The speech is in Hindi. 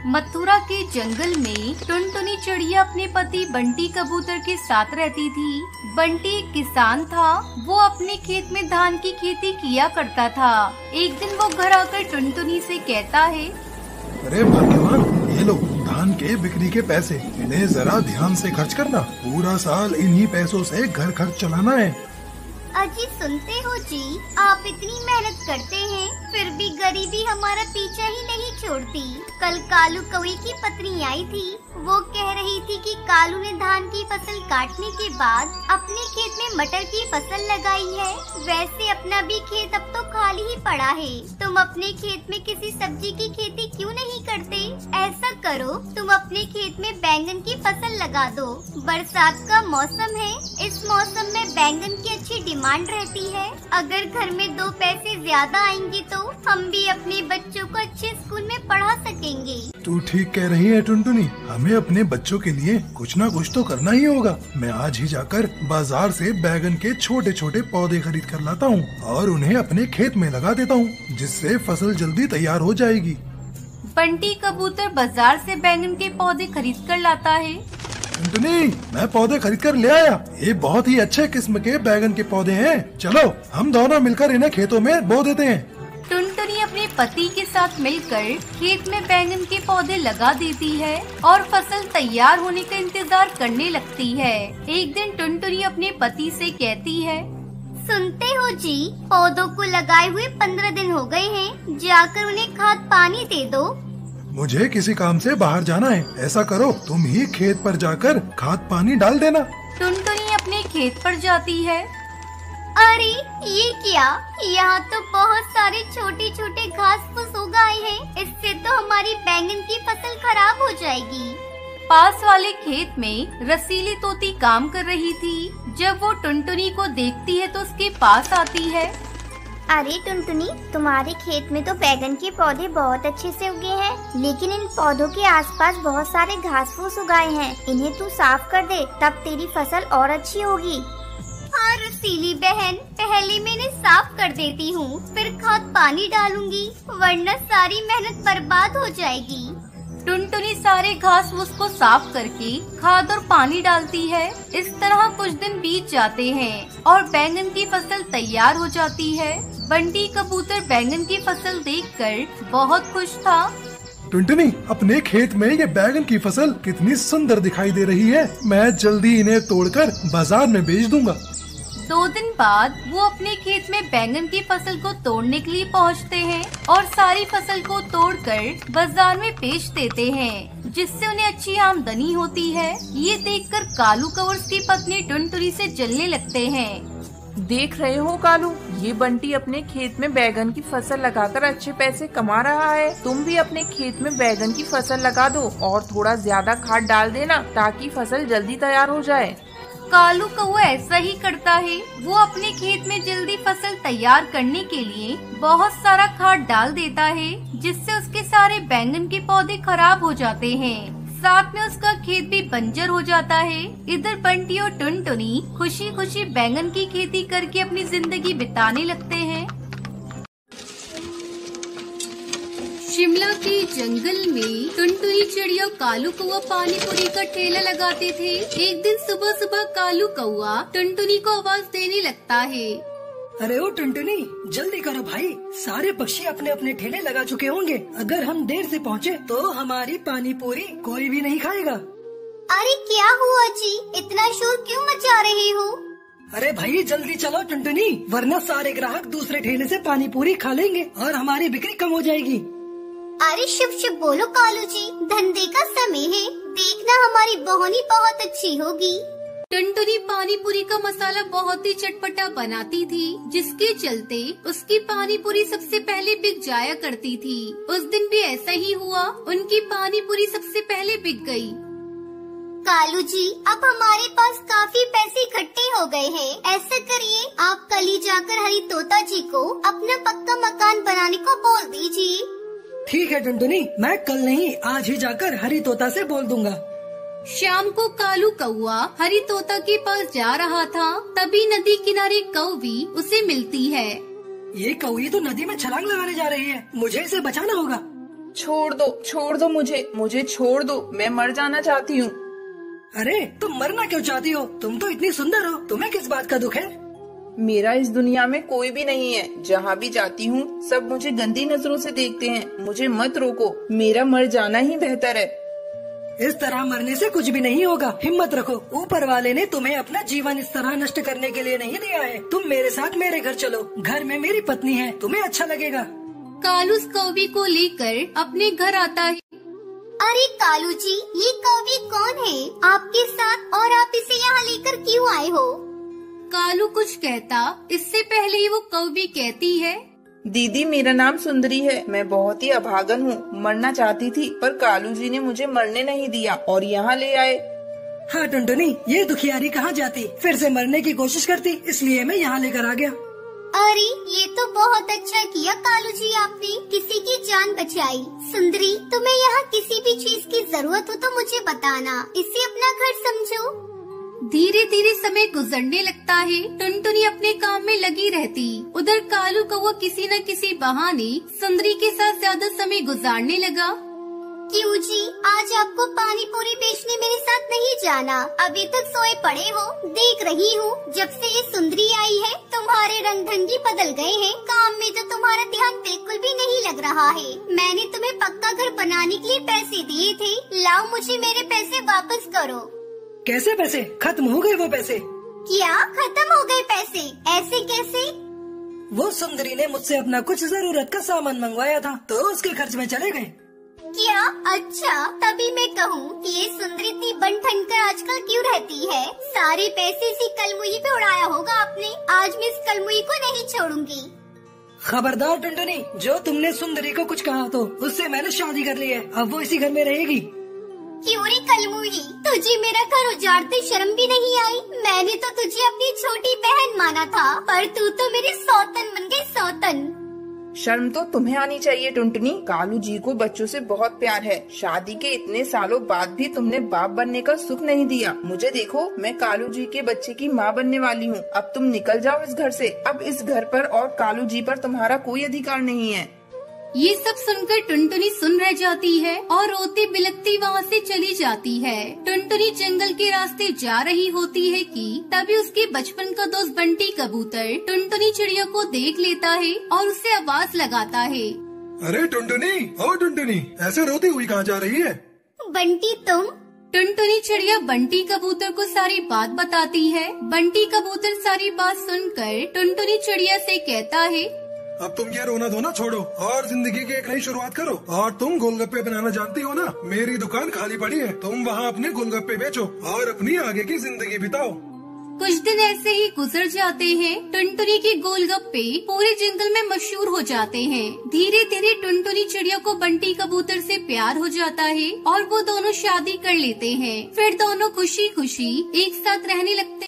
मथुरा के जंगल में टुनटुनी चिड़िया अपने पति बंटी कबूतर के साथ रहती थी। बंटी एक किसान था। वो अपने खेत में धान की खेती किया करता था। एक दिन वो घर आकर टुनटुनी से कहता है, अरे भाग्यवान, ये लो धान के बिक्री के पैसे, इन्हें जरा ध्यान से खर्च करना। पूरा साल इन्हीं पैसों से घर खर्च चलाना है। अजी सुनते हो जी, आप इतनी मेहनत करते हैं फिर भी गरीबी हमारा पीछा ही नहीं छोड़ती। कल कालू कौवे की पत्नी आई थी। वो कह रही थी कि कालू ने धान की फसल काटने के बाद अपने खेत में मटर की फसल लगाई है। वैसे अपना भी खेत अब तो खाली ही पड़ा है। तुम अपने खेत में किसी सब्जी की खेती क्यों नहीं करते? ऐसा करो, तुम अपने खेत में बैंगन की फसल लगा दो। बरसात का मौसम है, इस मौसम में बैंगन की अच्छी डिमांड रहती है। अगर घर में 2 पैसे ज्यादा आएंगे तो हम भी अपने बच्चों को अच्छे स्कूल में पढ़ा सकेंगे। तू ठीक कह रही है टुनटुनी, हमें अपने बच्चों के लिए कुछ न कुछ तो करना ही होगा। मैं आज ही जाकर बाजार से बैगन के छोटे छोटे पौधे खरीद कर लाता हूँ और उन्हें अपने खेत में लगा देता हूँ, जिससे फसल जल्दी तैयार हो जाएगी। बंटी कबूतर बाजार से बैंगन के पौधे खरीद कर लाता है। टुनटुनी, मैं पौधे खरीद कर ले आया। ये बहुत ही अच्छे किस्म के बैगन के पौधे हैं। चलो हम दोनों मिलकर इन्हें खेतों में बो देते हैं। टुनटुनी अपने पति के साथ मिलकर खेत में बैंगन के पौधे लगा देती है और फसल तैयार होने का इंतजार करने लगती है। एक दिन टुनटुनी अपने पति से कहती है, सुनते हो जी, पौधों को लगाए हुए 15 दिन हो गए हैं। जाकर उन्हें खाद पानी दे दो। मुझे किसी काम से बाहर जाना है। ऐसा करो, तुम ही खेत पर जाकर खाद पानी डाल देना। टुनटुनी अपने खेत पर जाती है। अरे ये क्या? यहाँ तो बहुत सारे छोटे छोटे घास फूस उग आए हैं। इससे तो हमारी बैंगन की फसल खराब हो जाएगी। पास वाले खेत में रसीली तोती काम कर रही थी। जब वो टुनटुनी को देखती है तो उसके पास आती है। अरे टुनटुनी, तुम्हारे खेत में तो बैगन के पौधे बहुत अच्छे से उगे हैं, लेकिन इन पौधों के आसपास बहुत सारे घास फूस उगाए हैं। इन्हें तू साफ कर दे, तब तेरी फसल और अच्छी होगी। हाँ रसीली बहन, पहले मैं इन्हें साफ कर देती हूँ, फिर खाद पानी डालूंगी, वरना सारी मेहनत बर्बाद हो जाएगी। टुनटुनी सारे घास फूस को साफ करके खाद और पानी डालती है। इस तरह कुछ दिन बीत जाते हैं और बैंगन की फसल तैयार हो जाती है। बंटी कबूतर बैंगन की फसल देखकर बहुत खुश था। टुनटुनी, अपने खेत में ये बैगन की फसल कितनी सुंदर दिखाई दे रही है। मैं जल्दी इन्हें तोड़कर बाजार में बेच दूंगा। 2 दिन बाद वो अपने खेत में बैंगन की फसल को तोड़ने के लिए पहुंचते हैं और सारी फसल को तोड़कर बाजार में बेच देते हैं, जिससे उन्हें अच्छी आमदनी होती है। ये देखकर कालू कौवे की पत्नी टुनटुनी से जलने लगते हैं। देख रहे हो कालू, ये बंटी अपने खेत में बैगन की फसल लगाकर अच्छे पैसे कमा रहा है। तुम भी अपने खेत में बैगन की फसल लगा दो और थोड़ा ज्यादा खाद डाल देना, ताकि फसल जल्दी तैयार हो जाए। कालू कौवा ऐसा ही करता है। वो अपने खेत में जल्दी फसल तैयार करने के लिए बहुत सारा खाद डाल देता है, जिससे उसके सारे बैंगन के पौधे खराब हो जाते हैं। साथ में उसका खेत भी बंजर हो जाता है। इधर बंटी और टुनटुनी खुशी खुशी बैंगन की खेती करके अपनी जिंदगी बिताने लगते हैं। शिमला के जंगल में टुनटुनी चिड़िया कालू कौवा पानी पूरी का ठेला लगाते थे। एक दिन सुबह सुबह कालू कौवा टुनटुनी को आवाज देने लगता है। अरे ओ टुनटुनी, जल्दी करो भाई, सारे पक्षी अपने अपने ठेले लगा चुके होंगे। अगर हम देर से पहुँचे तो हमारी पानी पूरी कोई भी नहीं खाएगा। अरे क्या हुआ जी, इतना शोर क्यों मचा रहे हो? अरे भाई जल्दी चलो टुनटुनी, वरना सारे ग्राहक दूसरे ठेले से पानी पूरी खा लेंगे और हमारी बिक्री कम हो जाएगी। अरे शुभ शुभ बोलो कालू जी, धंधे का समय है, देखना हमारी बोहनी बहुत अच्छी होगी। टुनटुनी पानी पूरी का मसाला बहुत ही चटपटा बनाती थी, जिसके चलते उसकी पानी पूरी सबसे पहले बिक जाया करती थी। उस दिन भी ऐसा ही हुआ, उनकी पानी पूरी सबसे पहले बिक गई। कालू जी, अब हमारे पास काफी पैसे इकट्ठे हो गए हैं। ऐसा करिए, आप कल ही जाकर हरी तोता जी को अपना पक्का मकान बनाने को बोल दीजिए। ठीक है टुनटुनी, मैं कल नहीं आज ही जाकर हरी तोता से बोल दूंगा। शाम को कालू कौवा हरी तोता के पास जा रहा था, तभी नदी किनारे कौवी उसे मिलती है। ये कौवी तो नदी में छलांग लगाने जा रही है, मुझे इसे बचाना होगा। छोड़ दो मुझे छोड़ दो, मैं मर जाना चाहती हूँ। अरे तुम मरना क्यों चाहती हो? तुम तो इतनी सुंदर हो, तुम्हें किस बात का दुख है? मेरा इस दुनिया में कोई भी नहीं है, जहाँ भी जाती हूँ सब मुझे गंदी नजरों से देखते हैं। मुझे मत रोको, मेरा मर जाना ही बेहतर है। इस तरह मरने से कुछ भी नहीं होगा, हिम्मत रखो। ऊपर वाले ने तुम्हें अपना जीवन इस तरह नष्ट करने के लिए नहीं दिया है। तुम मेरे साथ मेरे घर चलो, घर में मेरी पत्नी है, तुम्हें अच्छा लगेगा। कालू उस कौवी को लेकर अपने घर आता है। अरे कालू जी, ये कौवी कौन है आपके साथ और आप इसे यहाँ लेकर क्यों आए हो? कालू कुछ कहता इससे पहले ही वो कौवी कहती है, दीदी मेरा नाम सुंदरी है, मैं बहुत ही अभागन हूँ, मरना चाहती थी पर कालू जी ने मुझे मरने नहीं दिया और यहाँ ले आए। हाँ टुनटुनी, ये दुखियारी कहाँ जाती, फिर से मरने की कोशिश करती, इसलिए मैं यहाँ लेकर आ गया। अरे ये तो बहुत अच्छा किया कालू जी, आपने किसी की जान बचाई। सुंदरी, तुम्हें यहाँ किसी भी चीज की जरूरत हो तो मुझे बताना, इसे अपना घर समझो। धीरे धीरे समय गुजरने लगता है। टुनटुनी अपने काम में लगी रहती। उधर कालू कौवा किसी न किसी बहाने सुंदरी के साथ ज्यादा समय गुजारने लगा। क्यों जी, आज आपको पानी पूरी बेचने मेरे साथ नहीं जाना? अभी तक सोए पड़े हो, देख रही हूँ। जब से ये सुंदरी आई है तुम्हारे रंग ढंगी बदल गए हैं, काम में तो तुम्हारा ध्यान बिल्कुल भी नहीं लग रहा है। मैंने तुम्हें पक्का घर बनाने के लिए पैसे दिए थे, लाओ मुझे मेरे पैसे वापस करो। कैसे पैसे? खत्म हो गए वो पैसे? क्या खत्म हो गए पैसे? ऐसे कैसे? वो सुंदरी ने मुझसे अपना कुछ जरूरत का सामान मंगवाया था तो उसके खर्च में चले गए। क्या? अच्छा, तभी मैं कहूँ कि ये सुंदरी इतनी बन ठन कर आजकल क्यों रहती है? सारे पैसे इसी कलमुही पे उड़ाया होगा आपने। आज मैं इस कलमुही को नहीं छोड़ूंगी। खबरदार टुनटुनी, जो तुमने सुंदरी को कुछ कहा तो उससे मैंने शादी कर ली है, अब वो इसी घर में रहेगी। क्यों रे कलमुही, तुझे मेरा घर उजाड़ते शर्म भी नहीं आई? मैंने तो तुझे अपनी छोटी बहन माना था, पर तू तो मेरी सौतन बन गई, सौतन। शर्म तो तुम्हें आनी चाहिए टुनटुनी, कालू जी को बच्चों से बहुत प्यार है। शादी के इतने सालों बाद भी तुमने बाप बनने का सुख नहीं दिया। मुझे देखो, मैं कालू जी के बच्चे की माँ बनने वाली हूँ। अब तुम निकल जाओ इस घर से। अब इस घर पर और कालू जी पर तुम्हारा कोई अधिकार नहीं है। ये सब सुनकर टुनटुनी सुन रह जाती है और रोती बिलखती वहाँ से चली जाती है। टुनटुनी जंगल के रास्ते जा रही होती है कि तभी उसके बचपन का दोस्त बंटी कबूतर टुनटुनी चिड़िया को देख लेता है और उसे आवाज लगाता है, अरे टुनटुनी, ओ टुनटुनी, ऐसे रोती हुई कहाँ जा रही है? बंटी तुम? टुनटुनी चिड़िया बंटी कबूतर को सारी बात बताती है। बंटी कबूतर सारी बात सुनकर टुनटुनी चिड़िया से कहता है, अब तुम ये रोना धोना छोड़ो और जिंदगी की एक नई शुरुआत करो। और तुम गोलगप्पे बनाना जानती हो ना? मेरी दुकान खाली पड़ी है, तुम वहाँ अपने गोलगप्पे बेचो और अपनी आगे की जिंदगी बिताओ। कुछ दिन ऐसे ही गुजर जाते हैं। टुनटुनी के गोलगप्पे पूरे जंगल में मशहूर हो जाते हैं। धीरे धीरे टुनटुनी चिड़िया को बंटी कबूतर से प्यार हो जाता है और वो दोनों शादी कर लेते हैं। फिर दोनों खुशी खुशी एक साथ रहने लगते